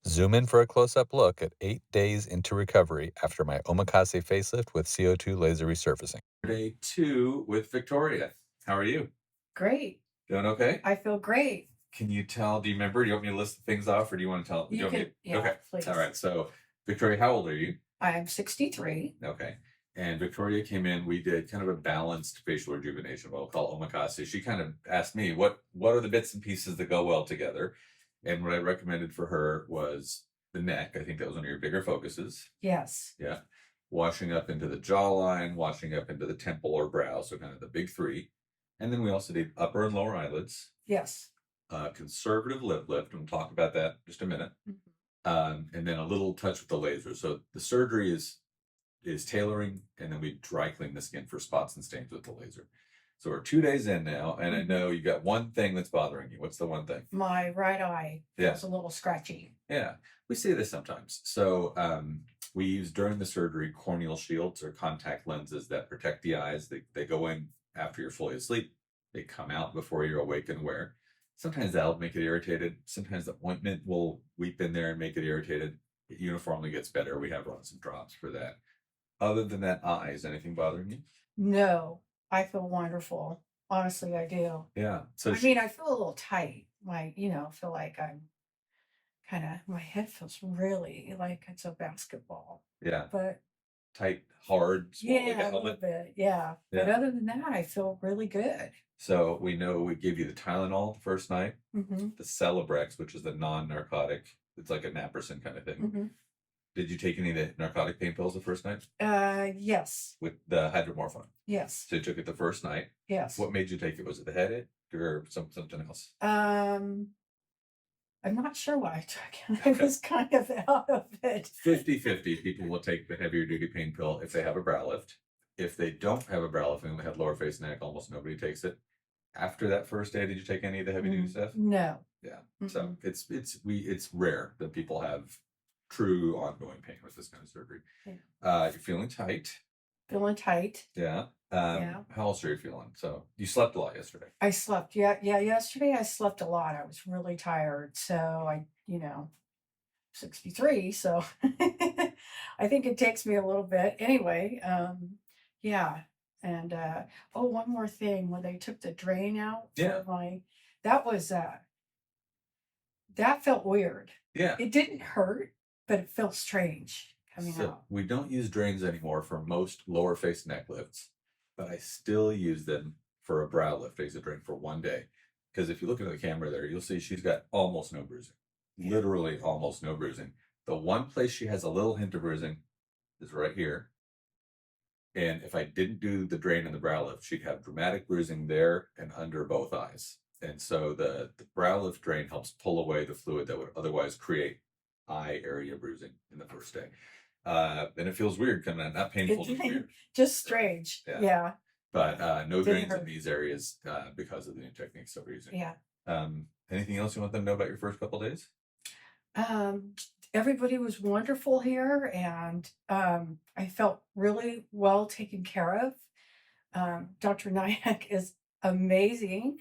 Zoom in for a close-up look at 8 days into recovery after my Omakase facelift with CO2 laser resurfacing. Day 2 with Victoria. How are you? Great. Doing okay? I feel great. Can you tell, do you remember, do you want me to list the things off or do you want to tell? You want me can, to- yeah, Okay. please. All right. So, Victoria, how old are you? I'm 63. Okay. And Victoria came in, we did kind of a balanced facial rejuvenation, what we'll call Omakase. She kind of asked me, what are the bits and pieces that go well together? And what I recommended for her was the neck. I think that was one of your bigger focuses. Yes. Yeah. Washing up into the jawline, washing up into the temple or brow. So kind of the big three. And then we also did upper and lower eyelids, Yes. conservative lip lift. And we'll talk about that in just a minute. And then a little touch with the laser. So the surgery is tailoring, and then we dry clean the skin for spots and stains with the laser. So we're 2 days in now, and I know you got one thing that's bothering you. What's the one thing? My right eye Yeah. feels a little scratchy. Yeah, we see this sometimes. So we use during the surgery corneal shields or contact lenses that protect the eyes. They go in after you're fully asleep. They come out before you're awake and aware. Sometimes that'll make it irritated. Sometimes the ointment will weep in there and make it irritated. It uniformly gets better. We have run some drops for that. Other than that, eyes, anything bothering you? No, I feel wonderful. Honestly, I do. Yeah. So I mean, I feel a little tight. Feel like my head feels really like it's a basketball. yeah, But tight, hard, small like a yeah, a little helmet. bit. Yeah. But Yeah. other than that, I feel really good. So we know we give you the Tylenol the first night, Mm-hmm. the Celebrex, which is the non-narcotic. It's like a naproxen kind of thing. Mm-hmm. Did you take any of the narcotic pain pills the first night Yes. with the hydromorphone? Yes. So you took it the first night. Yes. What made you take it? Was it the headache or something else? I'm not sure why I took it. I was kind of out of it. 50-50 people will take the heavier duty pain pill if they have a brow lift. If they don't have a brow lift and they have lower face and neck, almost nobody takes it. After that first day, did you take any of the heavy duty stuff? No. Yeah. So it's rare that people have true ongoing pain with this kind of surgery. Yeah. You're feeling tight. Feeling tight. Yeah. Yeah. How else are you feeling? So you slept a lot yesterday. I slept. Yeah. Yesterday I slept a lot. I was really tired. So 63. So I think it takes me a little bit. Anyway, yeah. And one more thing. When they took the drain out Yeah. for that felt weird. Yeah. It didn't hurt, but it felt strange coming out. We don't use drains anymore for most lower face neck lifts, but I still use them for a brow lift. I use a drain for 1 day. Because if you look into the camera there, you'll see she's got almost no bruising. Literally almost no bruising. The one place she has a little hint of bruising is right here. And if I didn't do the drain and the brow lift, she'd have dramatic bruising there and under both eyes. And so the brow lift drain helps pull away the fluid that would otherwise create eye area bruising in the first day. And it feels weird coming out, not painful, just weird. Just strange. Yeah. But no Didn't drains hurt. in these areas because of the new techniques that we're using. Yeah. Anything else you want them to know about your first couple days? Everybody was wonderful here, and I felt really well taken care of. Dr. Nyack is amazing.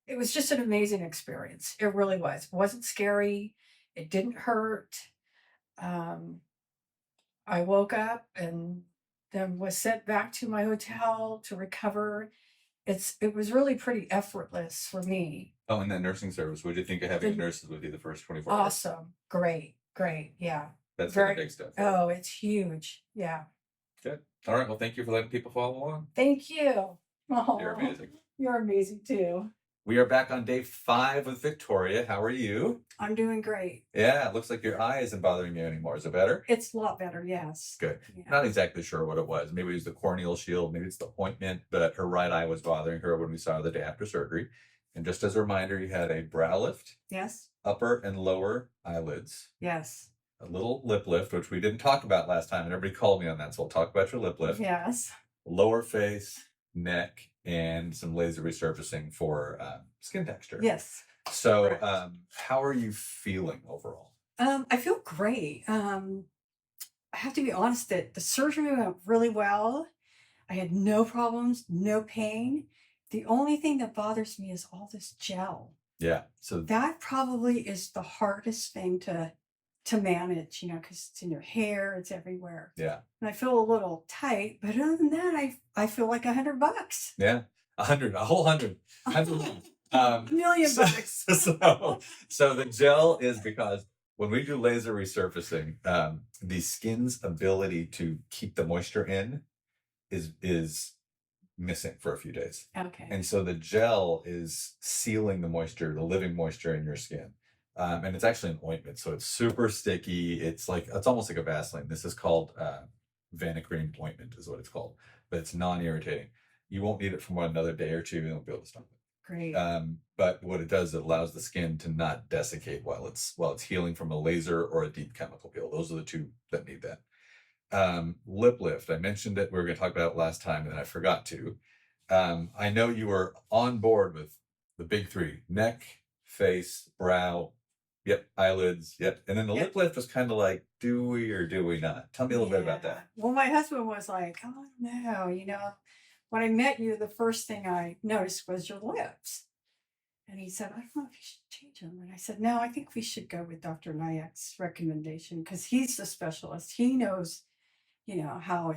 It was just an amazing experience. It really was. It wasn't scary. It didn't hurt. I woke up and then was sent back to my hotel to recover. It was really pretty effortless for me. Oh, and that nursing service. What did you think of having nurses with you the first 24 hours? Awesome. Great. Yeah. That's Very big stuff. Oh, it's huge. Yeah. Good. All right. Well, thank you for letting people follow along. Thank you. Oh, You're amazing. You're amazing too. We are back on day 5 with Victoria. How are you? I'm doing great. Yeah, it looks like your eye isn't bothering you anymore. Is it better? It's a lot better, yes. Good. Yeah. Not exactly sure what it was. Maybe it was the corneal shield. Maybe it's the ointment, but her right eye was bothering her when we saw her the day after surgery. And just as a reminder, you had a brow lift. Yes. Upper and lower eyelids. Yes. A little lip lift, which we didn't talk about last time, and everybody called me on that, so we'll talk about your lip lift. Yes. Lower face, neck, and some laser resurfacing for skin texture. Yes. So how are you feeling overall? I feel great. I have to be honest that the surgery went really well. I had no problems, no pain. The only thing that bothers me is all this gel. Yeah. So That probably is the hardest thing to manage, because it's in your hair, it's everywhere. yeah. And I feel a little tight, but other than that, I feel like $100. Yeah. 100, a whole 100. A million So, bucks. so the gel is because when we do laser resurfacing, the skin's ability to keep the moisture in is missing for a few days. Okay. And so the gel is sealing the moisture, the living moisture in your skin. And it's actually an ointment, so it's super sticky. It's almost like a Vaseline. This is called Vanicream ointment, is what it's called, but it's non-irritating. You won't need it for another day or two. You won't be able to stop it. Great. But what it does, it allows the skin to not desiccate while it's healing from a laser or a deep chemical peel. Those are the two that need that. Lip lift. I mentioned it. We were going to talk about it last time, and I forgot to. I know you were on board with the big three: neck, face, brow. Yep, eyelids. Yep, and then the lip lift was kind of like, do we or do we not? Tell me a little bit about that. Well, my husband was like, oh no, when I met you, the first thing I noticed was your lips. And he said, I don't know if you should change them. And I said, no, I think we should go with Dr. Nayak's recommendation because he's the specialist. He knows, how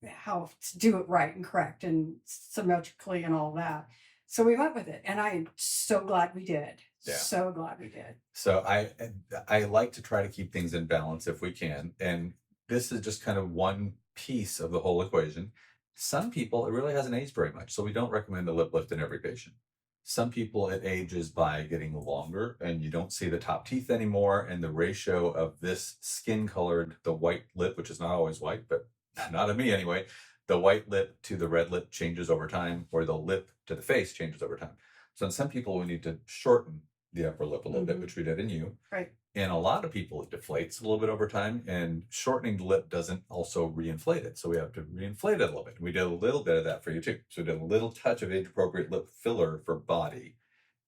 to do it right and correct and symmetrically and all that. So we went with it. And I'm so glad we did. Yeah. So glad we did. So I like to try to keep things in balance if we can. And this is just kind of one piece of the whole equation. Some people, it really hasn't aged very much. So we don't recommend a lip lift in every patient. Some people, it ages by getting longer and you don't see the top teeth anymore. And the ratio of this skin colored, the white lip, which is not always white, but not of me anyway, the white lip to the red lip changes over time, or the lip to the face changes over time. So in some people, we need to shorten the upper lip a little bit, which we did in you. Right. And a lot of people, it deflates a little bit over time, and shortening the lip doesn't also reinflate it. So we have to reinflate it a little bit. We did a little bit of that for you too. So we did a little touch of age-appropriate lip filler for body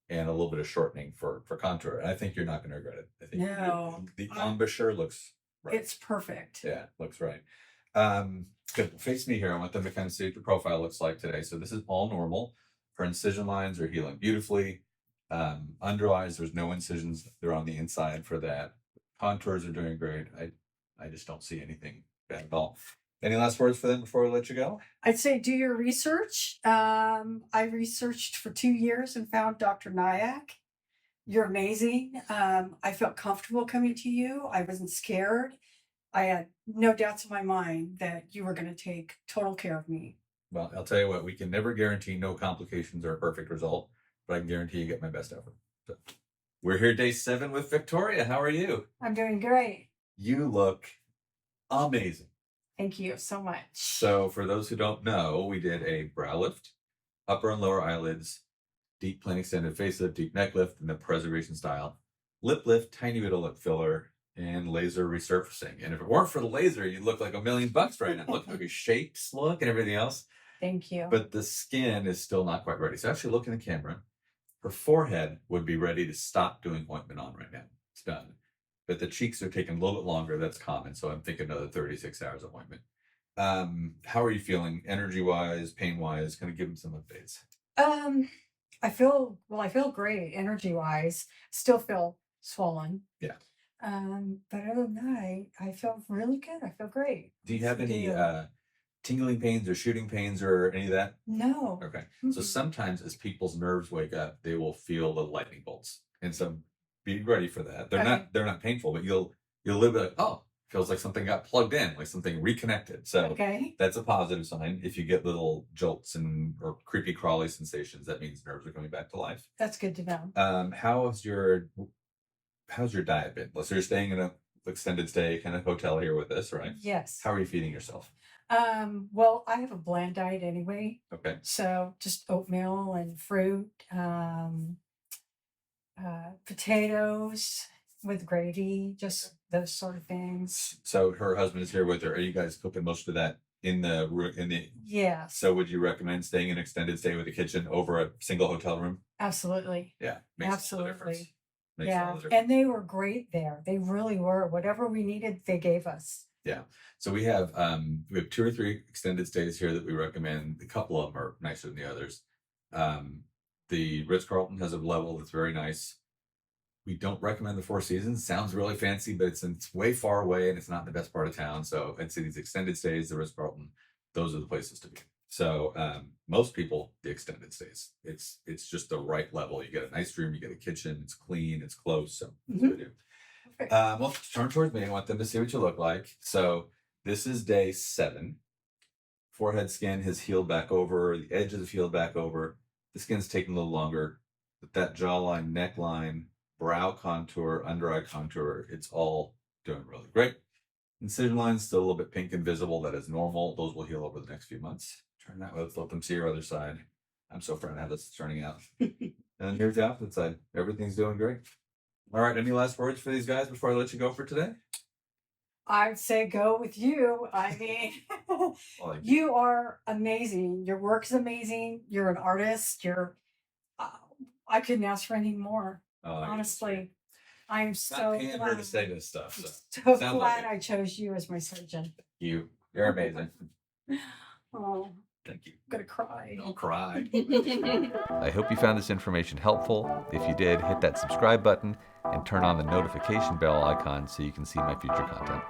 and a little bit of shortening for contour. And I think you're not going to regret it. I think the embouchure looks right. It's perfect. Yeah, looks right. Good. Face me here. I want them to kind of see what your profile looks like today. So this is all normal. Her incision lines are healing beautifully. Under eyes, there's no incisions. They're on the inside for that. Contours are doing great. I just don't see anything bad at all. Any last words for them before we let you go? I'd say do your research. I researched for 2 years and found Dr. Nayak. You're amazing. I felt comfortable coming to you. I wasn't scared. I had no doubts in my mind that you were going to take total care of me. Well, I'll tell you what, we can never guarantee no complications or a perfect result, but I can guarantee you get my best effort. So, we're here day 7 with Victoria. How are you? I'm doing great. You look amazing. Thank you so much. So for those who don't know, we did a brow lift, upper and lower eyelids, deep plain extended facelift, deep neck lift, and the preservation style, lip lift, tiny bit of lip filler, and laser resurfacing. And if it weren't for the laser, you'd look like $1 million right now. Look how your shapes look and everything else. Thank you. But the skin is still not quite ready. So actually look in the camera. Her forehead would be ready to stop doing ointment on right now. It's done. But the cheeks are taking a little bit longer. That's common. So I'm thinking another 36 hours of ointment. How are you feeling energy-wise, pain-wise? Kind of give them some updates. I feel great energy-wise. Still feel swollen. Yeah. But other than that, I feel really good. I feel great. Do you have any tingling pains or shooting pains or any of that? No. Okay. So sometimes as people's nerves wake up, they will feel the lightning bolts. And so be ready for that. They're not painful, but you'll live like, oh, feels like something got plugged in, like something reconnected. So that's a positive sign. If you get little jolts or creepy crawly sensations, that means nerves are coming back to life. That's good to know. How's your diet been? So you're staying in an extended stay kind of hotel here with us, right? Yes. How are you feeding yourself? Well, I have a bland diet anyway. Okay. So just oatmeal and fruit, potatoes with gravy, just those sort of things. So her husband is here with her. Are you guys cooking most of that in the? Yeah. So would you recommend staying in extended stay with a kitchen over a single hotel room? Absolutely. Yeah. Absolutely. Yeah. And they were great there. They really were. Whatever we needed, they gave us. Yeah. So we have 2 or 3 extended stays here that we recommend. A couple of them are nicer than the others. The Ritz-Carlton has a level that's very nice. We don't recommend the Four Seasons. Sounds really fancy, but it's way far away and it's not in the best part of town. So I'd say these extended stays, the Ritz-Carlton, those are the places to be. So most people, the extended stays. It's just the right level. You get a nice room, you get a kitchen, it's clean, it's close. So that's what we do. Okay. Well, turn towards me. I want them to see what you look like. So this is day 7. Forehead skin has healed back over. The edges have healed back over. The skin's taking a little longer. But that jawline, neckline, brow contour, under eye contour, it's all doing really great. Incision line's still a little bit pink and visible. That is normal. Those will heal over the next few months. Turn that way. Let's let them see your other side. I'm so proud of how this is turning out. And here's the opposite side. Everything's doing great. All right. Any last words for these guys before I let you go for today? I'd say go with you. I mean, you are amazing. Your work's amazing. You're an artist. I couldn't ask for any more. Honestly, I'm so paying her to say this stuff. So glad I chose you as my surgeon. You're amazing. Oh, thank you. I'm gonna cry. Don't cry. I hope you found this information helpful. If you did, hit that subscribe button and turn on the notification bell icon so you can see my future content.